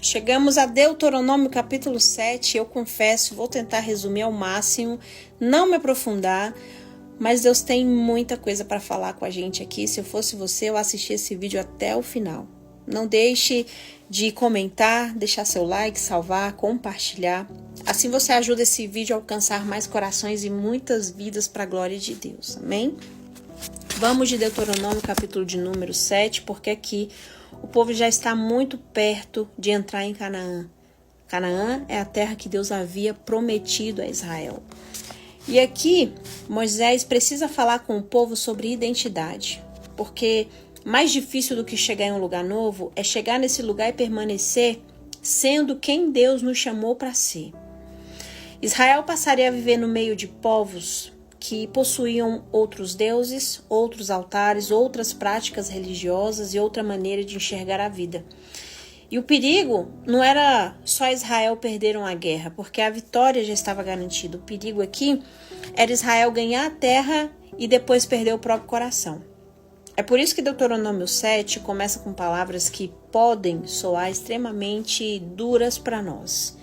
Chegamos a Deuteronômio capítulo 7, eu confesso, vou tentar resumir ao máximo, não me aprofundar, mas Deus tem muita coisa para falar com a gente aqui. Se eu fosse você, eu assistia esse vídeo até o final. Não deixe de comentar, deixar seu like, salvar, compartilhar. Assim você ajuda esse vídeo a alcançar mais corações e muitas vidas para a glória de Deus. Amém? Vamos de Deuteronômio capítulo de número 7, porque aqui o povo já está muito perto de entrar em Canaã. Canaã é a terra que Deus havia prometido a Israel. E aqui Moisés precisa falar com o povo sobre identidade, porque mais difícil do que chegar em um lugar novo é chegar nesse lugar e permanecer sendo quem Deus nos chamou para ser. Israel passaria a viver no meio de povos que possuíam outros deuses, outros altares, outras práticas religiosas e outra maneira de enxergar a vida. E o perigo não era só Israel perder uma guerra, porque a vitória já estava garantida. O perigo aqui era Israel ganhar a terra e depois perder o próprio coração. É por isso que Deuteronômio 7 começa com palavras que podem soar extremamente duras para nós.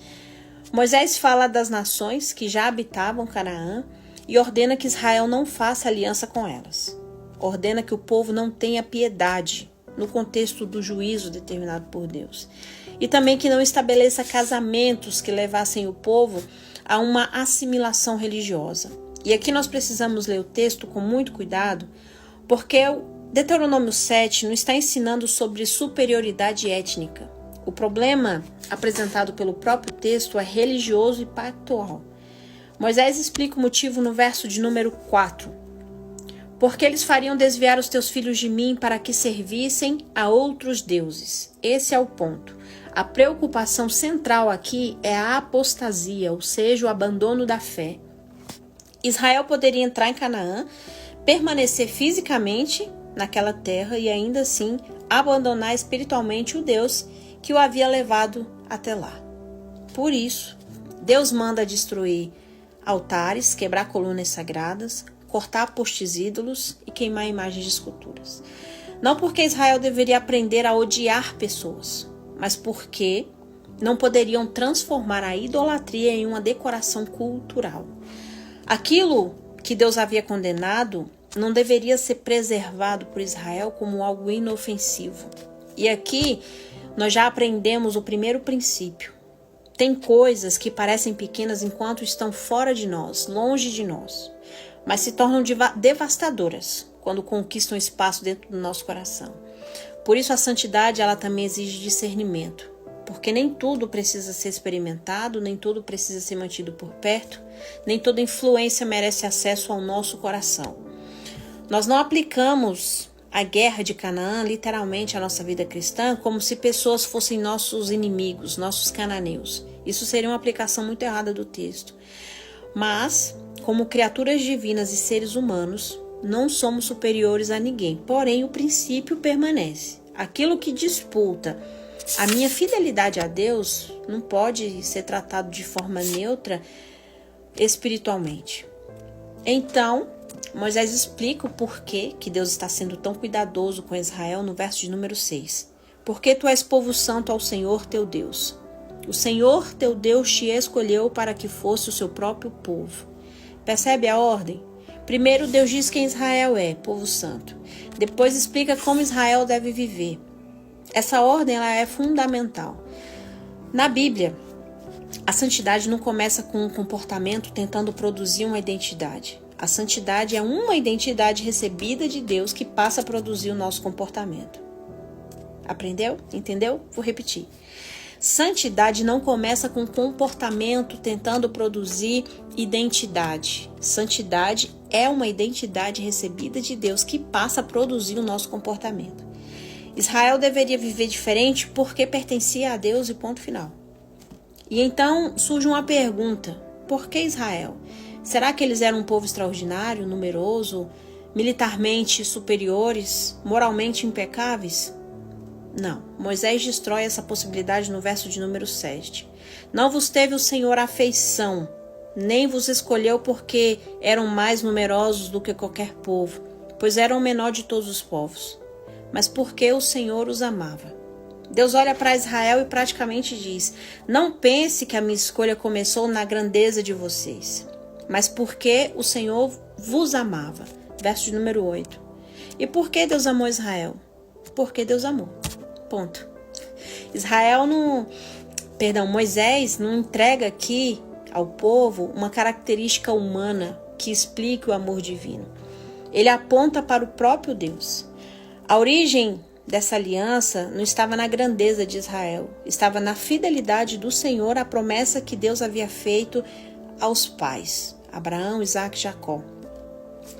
Moisés fala das nações que já habitavam Canaã e ordena que Israel não faça aliança com elas. Ordena que o povo não tenha piedade no contexto do juízo determinado por Deus. E também que não estabeleça casamentos que levassem o povo a uma assimilação religiosa. E aqui nós precisamos ler o texto com muito cuidado, porque o Deuteronômio 7 não está ensinando sobre superioridade étnica. O problema apresentado pelo próprio texto é religioso e pactual. Moisés explica o motivo no verso de número 4. Porque eles fariam desviar os teus filhos de mim para que servissem a outros deuses. Esse é o ponto. A preocupação central aqui é a apostasia, ou seja, o abandono da fé. Israel poderia entrar em Canaã, permanecer fisicamente naquela terra e ainda assim abandonar espiritualmente o Deus que o havia levado até lá. Por isso, Deus manda destruir altares, quebrar colunas sagradas, cortar postes ídolos e queimar imagens de esculturas. Não porque Israel deveria aprender a odiar pessoas, mas porque não poderiam transformar a idolatria em uma decoração cultural. Aquilo que Deus havia condenado não deveria ser preservado por Israel como algo inofensivo. E aqui nós já aprendemos o primeiro princípio. Tem coisas que parecem pequenas enquanto estão fora de nós, longe de nós, mas se tornam devastadoras quando conquistam espaço dentro do nosso coração. Por isso a santidade ela também exige discernimento, porque nem tudo precisa ser experimentado, nem tudo precisa ser mantido por perto, nem toda influência merece acesso ao nosso coração. Nós não aplicamos a guerra de Canaã literalmente à nossa vida cristã como se pessoas fossem nossos inimigos, nossos cananeus. Isso seria uma aplicação muito errada do texto. Mas, como criaturas divinas e seres humanos, não somos superiores a ninguém. Porém, o princípio permanece. Aquilo que disputa a minha fidelidade a Deus não pode ser tratado de forma neutra espiritualmente. Então, Moisés explica o porquê que Deus está sendo tão cuidadoso com Israel no verso de número 6. Porque tu és povo santo ao Senhor teu Deus. O Senhor teu Deus te escolheu para que fosse o seu próprio povo. Percebe a ordem? Primeiro Deus diz quem Israel é, povo santo. Depois explica como Israel deve viver. Essa ordem ela é fundamental. Na Bíblia, a santidade não começa com um comportamento tentando produzir uma identidade. A santidade é uma identidade recebida de Deus que passa a produzir o nosso comportamento. Aprendeu? Entendeu? Vou repetir. Santidade não começa com comportamento tentando produzir identidade. Santidade é uma identidade recebida de Deus que passa a produzir o nosso comportamento. Israel deveria viver diferente porque pertencia a Deus e ponto final. E então surge uma pergunta: por que Israel? Será que eles eram um povo extraordinário, numeroso, militarmente superiores, moralmente impecáveis? Não, Moisés destrói essa possibilidade no verso de número 7. Não vos teve o Senhor afeição, nem vos escolheu porque eram mais numerosos do que qualquer povo, pois eram o menor de todos os povos, mas porque o Senhor os amava. Deus olha para Israel e praticamente diz: não pense que a minha escolha começou na grandeza de vocês, mas porque o Senhor vos amava. Verso de número 8. E por que Deus amou Israel? Porque Deus amou. Ponto. Moisés não entrega aqui ao povo uma característica humana que explique o amor divino. Ele aponta para o próprio Deus. A origem dessa aliança não estava na grandeza de Israel, estava na fidelidade do Senhor à promessa que Deus havia feito aos pais, Abraão, Isaque e Jacó.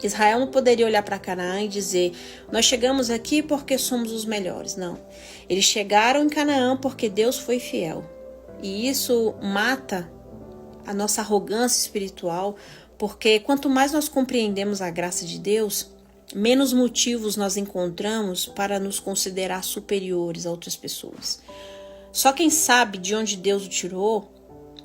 Israel não poderia olhar para Canaã e dizer: nós chegamos aqui porque somos os melhores. Não. Eles chegaram em Canaã porque Deus foi fiel. E isso mata a nossa arrogância espiritual, porque quanto mais nós compreendemos a graça de Deus, menos motivos nós encontramos para nos considerar superiores a outras pessoas. Só quem sabe de onde Deus o tirou,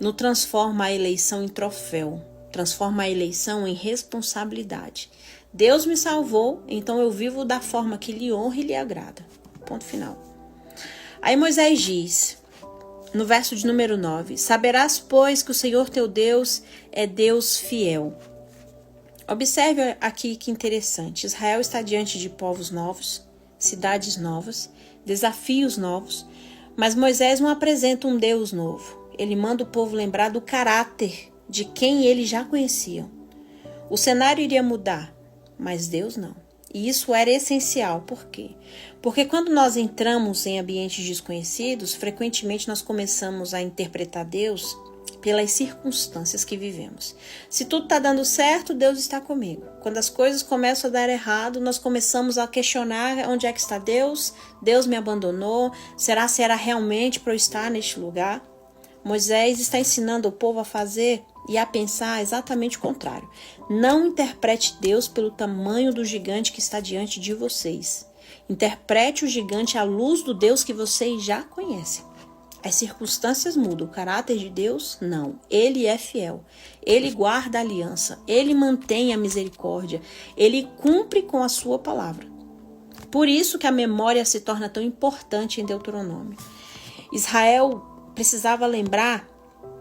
não transforma a eleição em troféu, transforma a eleição em responsabilidade. Deus me salvou, então eu vivo da forma que lhe honra e lhe agrada. Ponto final. Aí Moisés diz, no verso de número 9, saberás, pois, que o Senhor teu Deus é Deus fiel. Observe aqui que interessante. Israel está diante de povos novos, cidades novas, desafios novos, mas Moisés não apresenta um Deus novo. Ele manda o povo lembrar do caráter de quem eles já conheciam. O cenário iria mudar, mas Deus não. E isso era essencial. Por quê? Porque quando nós entramos em ambientes desconhecidos, frequentemente nós começamos a interpretar Deus pelas circunstâncias que vivemos. Se tudo está dando certo, Deus está comigo. Quando as coisas começam a dar errado, nós começamos a questionar onde é que está Deus? Deus me abandonou? Se era realmente para eu estar neste lugar? Moisés está ensinando o povo a fazer e a pensar exatamente o contrário. Não interprete Deus pelo tamanho do gigante que está diante de vocês. Interprete o gigante à luz do Deus que vocês já conhecem. As circunstâncias mudam, o caráter de Deus, não. Ele é fiel, ele guarda a aliança, ele mantém a misericórdia, ele cumpre com a sua palavra. Por isso que a memória se torna tão importante em Deuteronômio. Israel precisava lembrar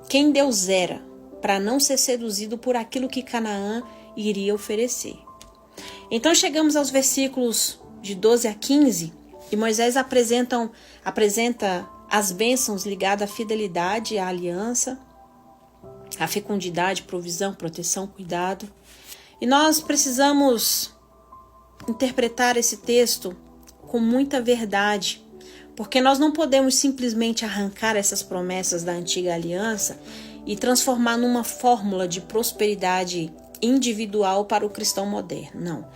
quem Deus era, para não ser seduzido por aquilo que Canaã iria oferecer. Então chegamos aos versículos de 12 a 15, e Moisés apresenta as bênçãos ligadas à fidelidade, à aliança, à fecundidade, provisão, proteção, cuidado. E nós precisamos interpretar esse texto com muita verdade, porque nós não podemos simplesmente arrancar essas promessas da antiga aliança e transformar numa fórmula de prosperidade individual para o cristão moderno. Não.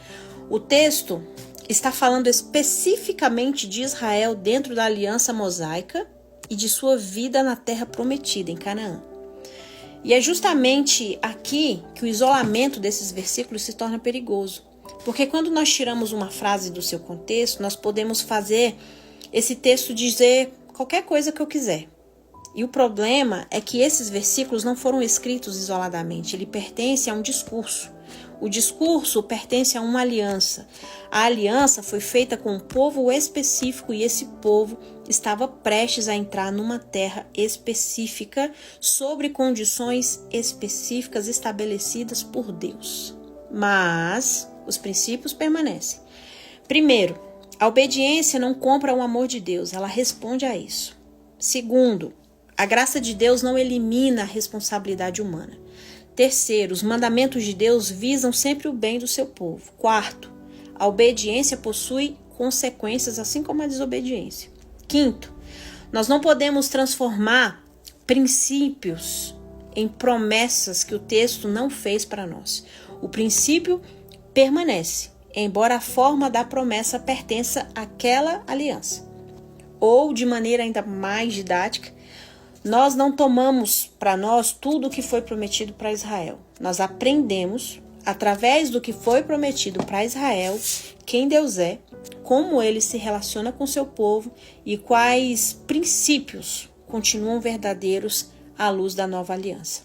O texto está falando especificamente de Israel dentro da aliança mosaica e de sua vida na terra prometida, em Canaã. E é justamente aqui que o isolamento desses versículos se torna perigoso. Porque quando nós tiramos uma frase do seu contexto, nós podemos fazer esse texto dizer qualquer coisa que eu quiser. E o problema é que esses versículos não foram escritos isoladamente, ele pertence a um discurso. O discurso pertence a uma aliança. A aliança foi feita com um povo específico e esse povo estava prestes a entrar numa terra específica sobre condições específicas estabelecidas por Deus. Mas os princípios permanecem. Primeiro, a obediência não compra o amor de Deus, ela responde a isso. Segundo, a graça de Deus não elimina a responsabilidade humana. Terceiro, os mandamentos de Deus visam sempre o bem do seu povo. Quarto, a obediência possui consequências, assim como a desobediência. Quinto, nós não podemos transformar princípios em promessas que o texto não fez para nós. O princípio permanece, embora a forma da promessa pertença àquela aliança. Ou, de maneira ainda mais didática, nós não tomamos para nós tudo o que foi prometido para Israel. Nós aprendemos, através do que foi prometido para Israel, quem Deus é, como ele se relaciona com seu povo e quais princípios continuam verdadeiros à luz da nova aliança.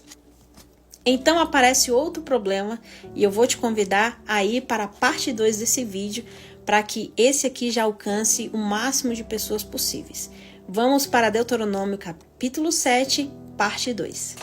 Então aparece outro problema e eu vou te convidar a ir para a parte 2 desse vídeo para que esse aqui já alcance o máximo de pessoas possíveis. Vamos para Deuteronômio capítulo 7, parte 2.